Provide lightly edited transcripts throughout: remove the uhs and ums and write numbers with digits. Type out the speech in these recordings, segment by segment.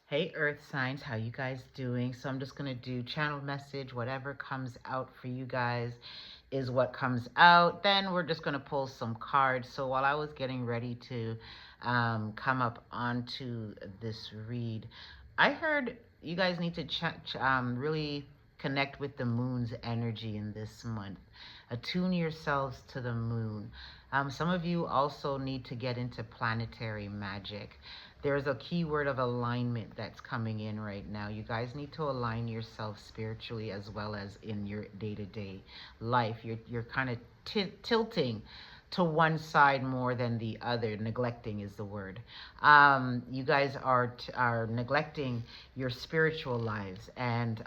Hey Earth signs, how you guys doing? So I'm just going to do channel message. Whatever comes out for you guys is what comes out. Then we're just going to pull some cards. So while I was getting ready to come up onto this read, I heard you guys need to really connect with the moon's energy in this month. Attune yourselves to the moon. Some of you also need to get into planetary magic. There's a keyword of alignment that's coming in right now. You guys need to align yourself spiritually as well as in your day-to-day life. You're kind of tilting to one side more than the other. Neglecting is the word. You guys are neglecting your spiritual lives, and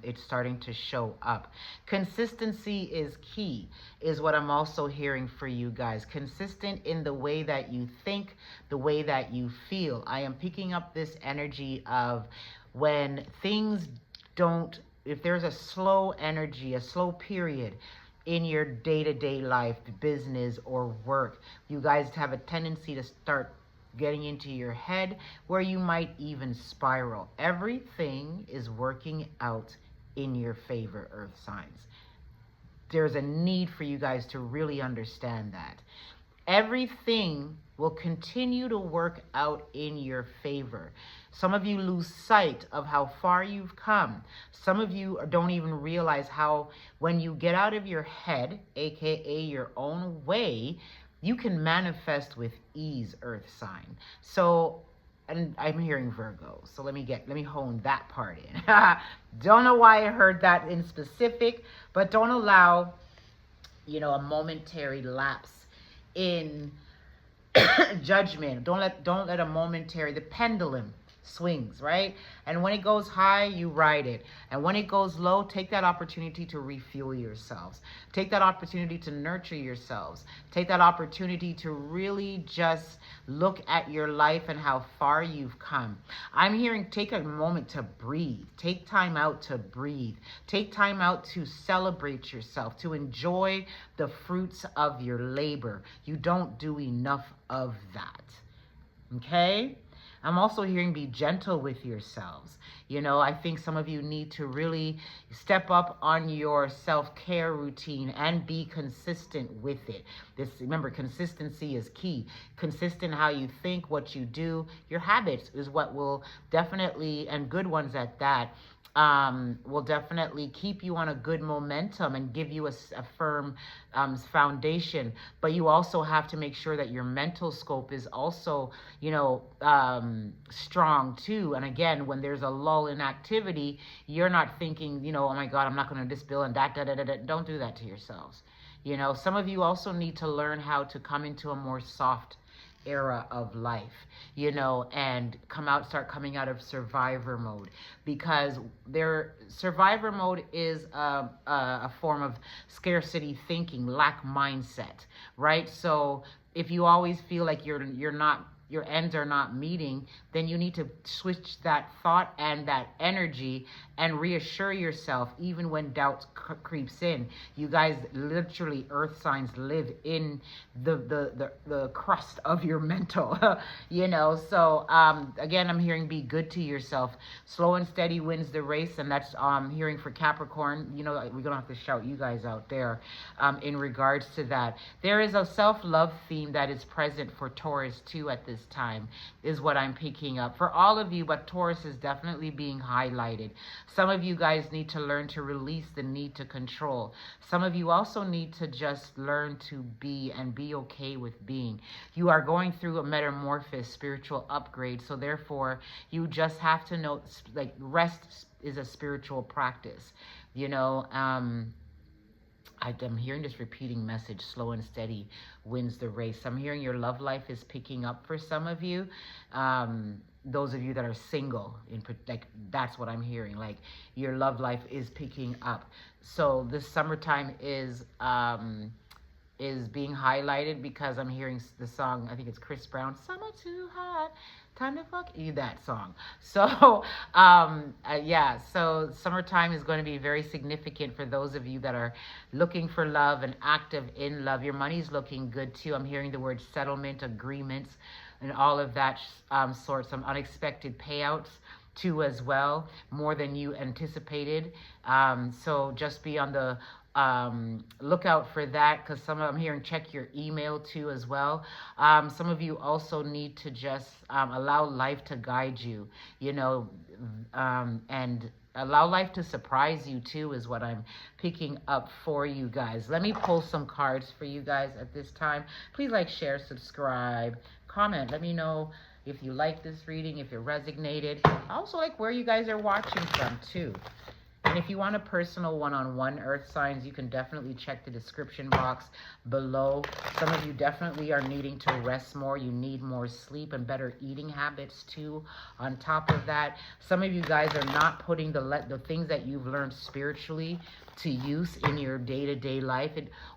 it's starting to show up. Consistency is key, is what I'm also hearing for you guys. Consistent in the way that you think, the way that you feel. I am picking up this energy of when things don't, if there's a slow energy, a slow period in your day-to-day life, business or work, you guys have a tendency to start getting into your head where you might even spiral. Everything is working out in your favor, Earth signs. There's a need for you guys to really understand that. Everything will continue to work out in your favor. Some of you lose sight of how far you've come. Some of you don't even realize how, when you get out of your head, aka your own way, you can manifest with ease, Earth sign. So, and I'm hearing Virgo, so let me hone that part in. Don't know why I heard that in specific, but don't allow, a momentary lapse in judgment. Don't let a momentary, the pendulum swings, right? And when it goes high, you ride it. And when it goes low, take that opportunity to refuel yourselves. Take that opportunity to nurture yourselves. Take that opportunity to really just look at your life and how far you've come. I'm hearing take a moment to breathe. Take time out to breathe. Take time out to celebrate yourself, to enjoy the fruits of your labor. You don't do enough of that. Okay? I'm also hearing be gentle with yourselves. I think some of you need to really step up on your self-care routine and be consistent with it. Remember, consistency is key. Consistent how you think, what you do, your habits is what will definitely, and good ones at that, will definitely keep you on a good momentum and give you a firm foundation. But you also have to make sure that your mental scope is also, strong too. And again, when there's a lull in activity, you're not thinking, oh my God, I'm not going to this bill and that, da, da, da, da. Don't do that to yourselves. Some of you also need to learn how to come into a more soft era of life, and start coming out of survivor mode, because their survivor mode is a form of scarcity thinking, lack mindset, right? So if you always feel like you're not, your ends are not meeting, then you need to switch that thought and that energy and reassure yourself even when doubt creeps in. You guys literally, earth signs, live in the crust of your mental, So again, I'm hearing be good to yourself. Slow and steady wins the race, and that's hearing for Capricorn. We're gonna have to shout you guys out there in regards to that. There is a self-love theme that is present for Taurus too at this time, is what I'm picking up for all of you, but Taurus is definitely being highlighted. Some of you guys need to learn to release the need to control. Some of you also need to just learn to be and be okay with being. You are going through a metamorphosis, spiritual upgrade, so therefore you just have to know, like, rest is a spiritual practice. I'm hearing this repeating message, slow and steady wins the race. I'm hearing your love life is picking up for some of you. Those of you that are single, that's what I'm hearing. Like, your love life is picking up. So this summertime is being highlighted because I'm hearing the song, I think it's Chris Brown, Summer Too Hot, Time to Fuck You, that song. So, so summertime is going to be very significant for those of you that are looking for love and active in love. Your money's looking good too. I'm hearing the word settlement, agreements, and all of that sort, some unexpected payouts too as well, more than you anticipated. So just be on the look out for that, because I'm hearing check your email too as well. Some of you also need to just allow life to guide you, you know, and allow life to surprise you too, is what I'm picking up for you guys. Let me pull some cards for you guys at this time. Please like, share, subscribe, comment. Let me know if you like this reading, if it resonated. I also like where you guys are watching from too. And if you want a personal one-on-one earth signs, you can definitely check the description box below. Some of you definitely are needing to rest more. You need more sleep and better eating habits too. On top of that, some of you guys are not putting the things that you've learned spiritually to use in your day-to-day life.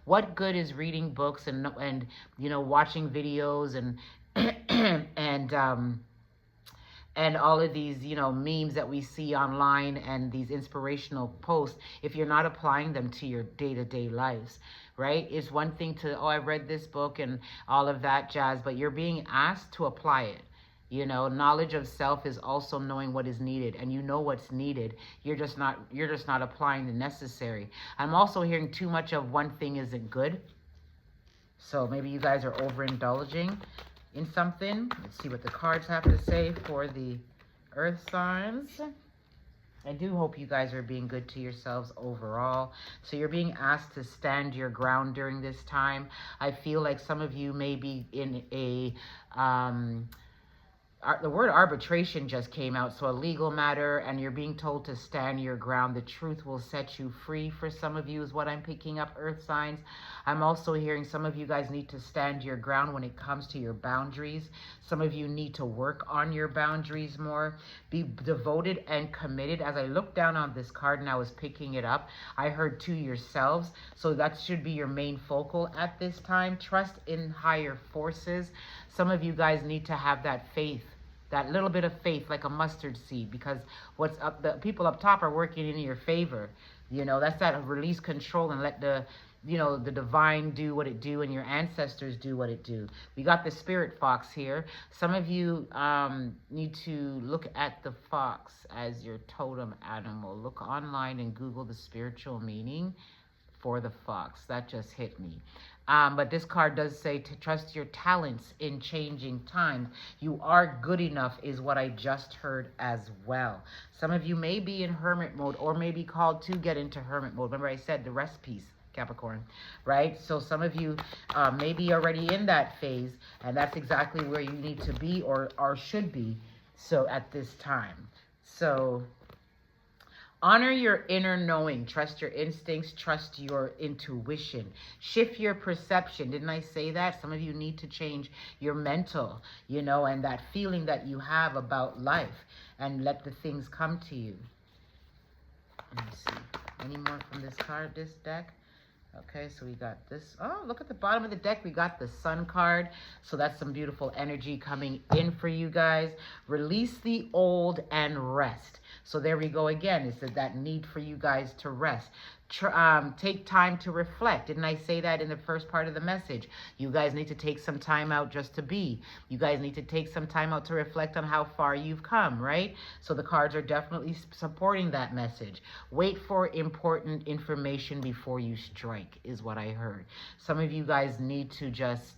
What good is reading books and you know, watching videos and and all of these, you know, memes that we see online and these inspirational posts, if you're not applying them to your day-to-day lives, right? It's one thing to, oh, I read this book and all of that jazz, but you're being asked to apply it. You know, knowledge of self is also knowing what is needed, and you know what's needed. You're just not applying the necessary. I'm also hearing too much of one thing isn't good. So maybe you guys are overindulging in something. Let's see what the cards have to say for the earth signs. I do hope you guys are being good to yourselves overall. So you're being asked to stand your ground during this time. I feel like some of you may be in a the word arbitration just came out, so a legal matter, and you're being told to stand your ground. The truth will set you free for some of you is what I'm picking up, earth signs. I'm also hearing some of you guys need to stand your ground when it comes to your boundaries. Some of you need to work on your boundaries more. Be devoted and committed. As I looked down on this card and I was picking it up, I heard to yourselves. So that should be your main focal at this time. Trust in higher forces. Some of you guys need to have that faith, that little bit of faith, like a mustard seed, because what's up, the people up top are working in your favor. You know, that's that release control and let the, you know, the divine do what it do and your ancestors do what it do. We got the spirit fox here. Some of you need to look at the fox as your totem animal. Look online and Google the spiritual meaning for the fox. That just hit me. But this card does say to trust your talents in changing times. You are good enough is what I just heard as well. Some of you may be in hermit mode or may be called to get into hermit mode. Remember I said the rest piece, Capricorn, right? So some of you may be already in that phase, and that's exactly where you need to be or should be. So at this time. So honor your inner knowing. Trust your instincts. Trust your intuition. Shift your perception. Didn't I say that? Some of you need to change your mental, you know, and that feeling that you have about life, and let the things come to you. Let me see. Any more from this card, this deck? Okay, so we got this. Oh, look at the bottom of the deck. We got the Sun card. So that's some beautiful energy coming in for you guys. Release the old and rest. So there we go again. It's that need for you guys to rest. Take time to reflect. Didn't I say that in the first part of the message? You guys need to take some time out just to be. You guys need to take some time out to reflect on how far you've come, right? So the cards are definitely supporting that message. Wait for important information before you strike is what I heard. Some of you guys need to just,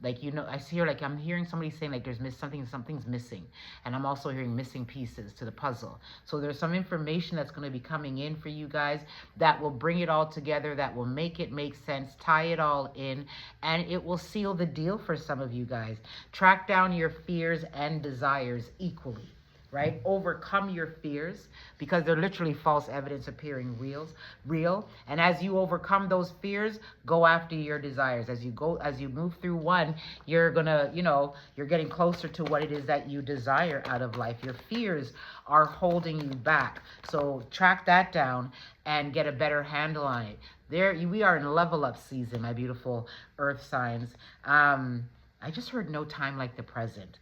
like, you know, I see here, like, I'm hearing somebody saying, like, there's something's missing. And I'm also hearing missing pieces to the puzzle. So there's some information that's going to be coming in for you guys that will bring it all together, that will make it make sense, tie it all in, and it will seal the deal for some of you guys. Track down your fears and desires equally. Right? Overcome your fears, because they're literally false evidence appearing real. And as you overcome those fears, go after your desires. As you move through one, you're gonna, you know, you're getting closer to what it is that you desire out of life. Your fears are holding you back. So track that down and get a better handle on it. We are in level up season, my beautiful earth signs. I just heard no time like the present.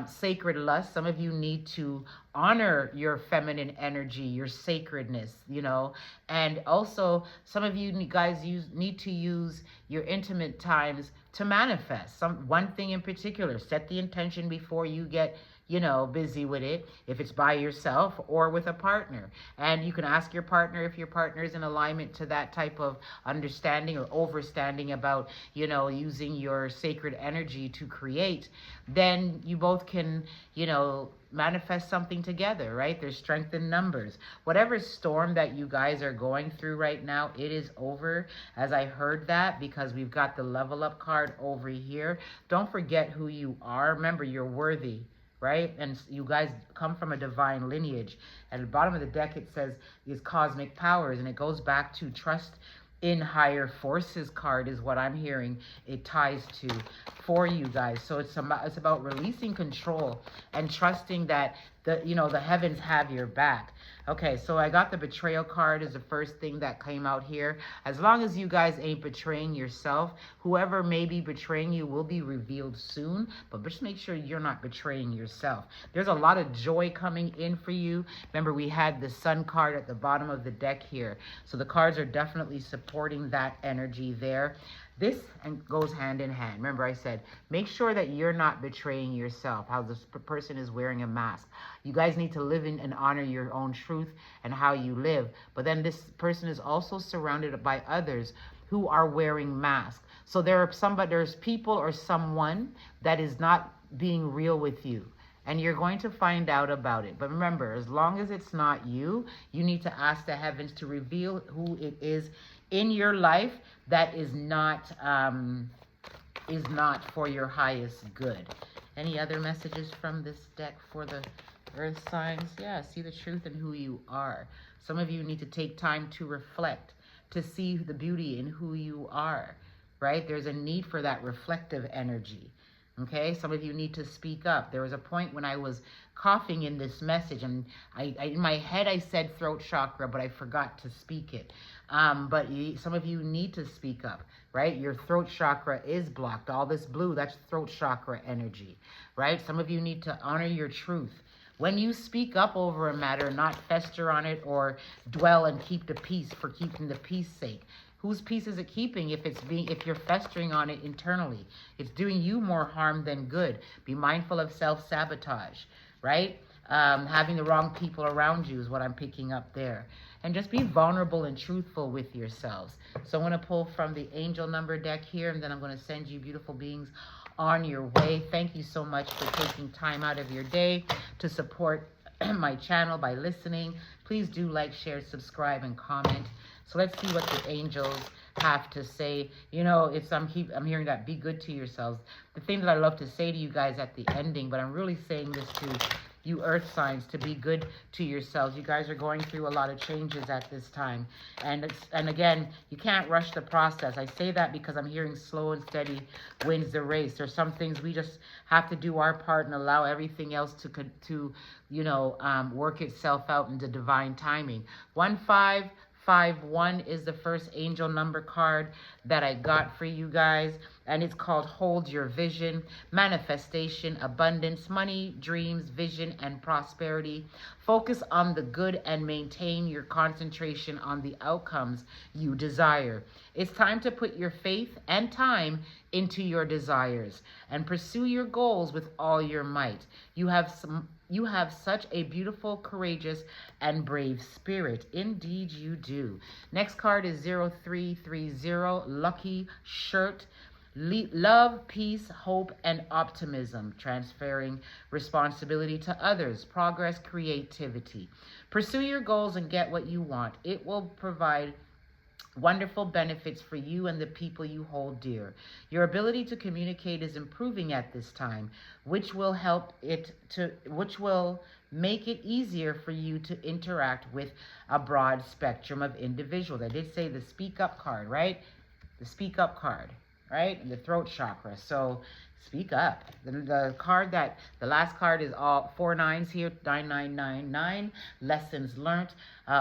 Sacred lust. Some of you need to honor your feminine energy, your sacredness, you know, and also some of you guys need to use your intimate times to manifest one thing in particular. Set the intention before you get busy with it, if it's by yourself or with a partner. And you can ask your partner if your partner is in alignment to that type of understanding or overstanding about, using your sacred energy to create. Then you both can, manifest something together, right? There's strength in numbers. Whatever storm that you guys are going through right now, it is over, as I heard that, because we've got the level up card over here. Don't forget who you are. Remember, you're worthy, right? And you guys come from a divine lineage. At the bottom of the deck, it says these cosmic powers, and it goes back to trust in higher forces card is what I'm hearing it ties to for you guys. So it's about releasing control and trusting that the heavens have your back. Okay, so I got the betrayal card as the first thing that came out here. As long as you guys ain't betraying yourself, whoever may be betraying you will be revealed soon, but just make sure you're not betraying yourself. There's a lot of joy coming in for you. Remember, we had the sun card at the bottom of the deck here. So the cards are definitely supporting that energy there. This goes hand in hand. Remember, I said, make sure that you're not betraying yourself, how this person is wearing a mask. You guys need to live in and honor your own truth and how you live. But then this person is also surrounded by others who are wearing masks. So there's people or someone that is not being real with you. And you're going to find out about it. But remember, as long as it's not you, you need to ask the heavens to reveal who it is in your life that is not for your highest good. Any other messages from this deck for the earth signs? Yeah, see the truth in who you are. Some of you need to take time to reflect, to see the beauty in who you are, right? There's a need for that reflective energy. Okay, some of you need to speak up. There was a point when I was coughing in this message, and in my head I said throat chakra, but I forgot to speak it. But some of you need to speak up, right? Your throat chakra is blocked. All this blue, that's throat chakra energy, right? Some of you need to honor your truth. When you speak up over a matter, not fester on it or dwell and keep the peace for keeping the peace sake. Whose peace is it keeping if you're festering on it internally? It's doing you more harm than good. Be mindful of self-sabotage, right? Having the wrong people around you is what I'm picking up there. And just be vulnerable and truthful with yourselves. So I'm going to pull from the angel number deck here, and then I'm going to send you beautiful beings on your way. Thank you so much for taking time out of your day to support my channel by listening. Please do like, share, subscribe, and comment. So let's see what the angels have to say. I'm hearing that be good to yourselves. The thing that I love to say to you guys at the ending, but I'm really saying this to you earth signs, to be good to yourselves. You guys are going through a lot of changes at this time. And again, you can't rush the process. I say that because I'm hearing slow and steady wins the race. There's some things we just have to do our part and allow everything else to work itself out into divine timing. 1551 is the first angel number card that I got for you guys, and it's called Hold Your Vision, Manifestation, Abundance, Money, Dreams, Vision, and Prosperity. Focus on the good and maintain your concentration on the outcomes you desire. It's time to put your faith and time into your desires and pursue your goals with all your might. You have such a beautiful, courageous, and brave spirit. Indeed, you do. Next card is 0330, Lucky Shirt. Love, peace, hope, and optimism. Transferring responsibility to others. Progress, creativity. Pursue your goals and get what you want. It will provide wonderful benefits for you and the people you hold dear. Your ability to communicate is improving at this time, which will make it easier for you to interact with a broad spectrum of individuals. I did say the speak up card, right? The speak up card, right? And the throat chakra. So speak up. The last card is all 4 nines here, 9999. Lessons learned,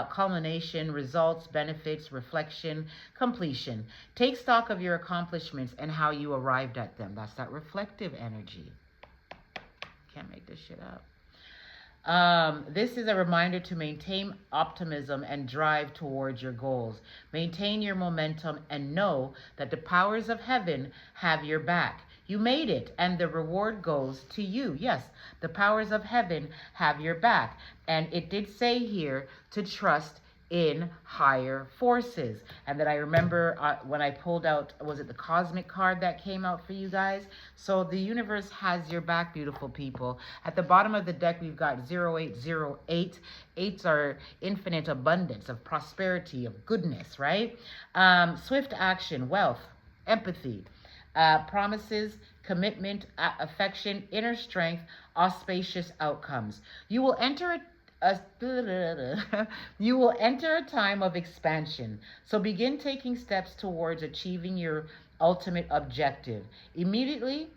culmination, results, benefits, reflection, completion. Take stock of your accomplishments and how you arrived at them. That's that reflective energy. Can't make this shit up. This is a reminder to maintain optimism and drive towards your goals. Maintain your momentum and know that the powers of heaven have your back. You made it, and the reward goes to you. Yes, the powers of heaven have your back. And it did say here to trust in higher forces. And that I remember when I pulled out, was it the cosmic card that came out for you guys? So the universe has your back, beautiful people. At the bottom of the deck, we've got 0808. Eights are infinite abundance of prosperity, of goodness, right? Swift action, wealth, empathy, promises, commitment, affection, inner strength, auspicious outcomes. You will enter you will enter a time of expansion. So begin taking steps towards achieving your ultimate objective. Immediately.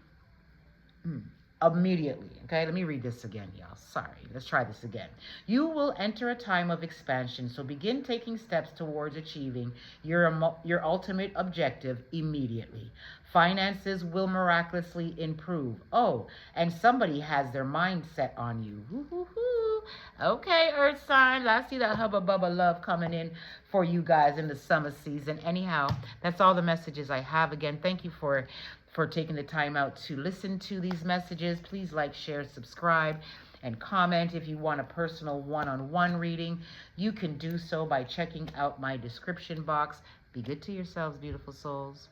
Okay, let me read this again, y'all. Sorry, let's try this again. You will enter a time of expansion, so begin taking steps towards achieving your ultimate objective immediately. Finances will miraculously improve. Oh, and somebody has their mind set on you. Woo-hoo-hoo. Okay, Earth signs, I see that hubba bubba love coming in for you guys in the summer season. Anyhow, that's all the messages I have. Again, thank you for taking the time out to listen to these messages. Please like, share, subscribe, and comment. If you want a personal one-on-one reading, you can do so by checking out my description box. Be good to yourselves, beautiful souls.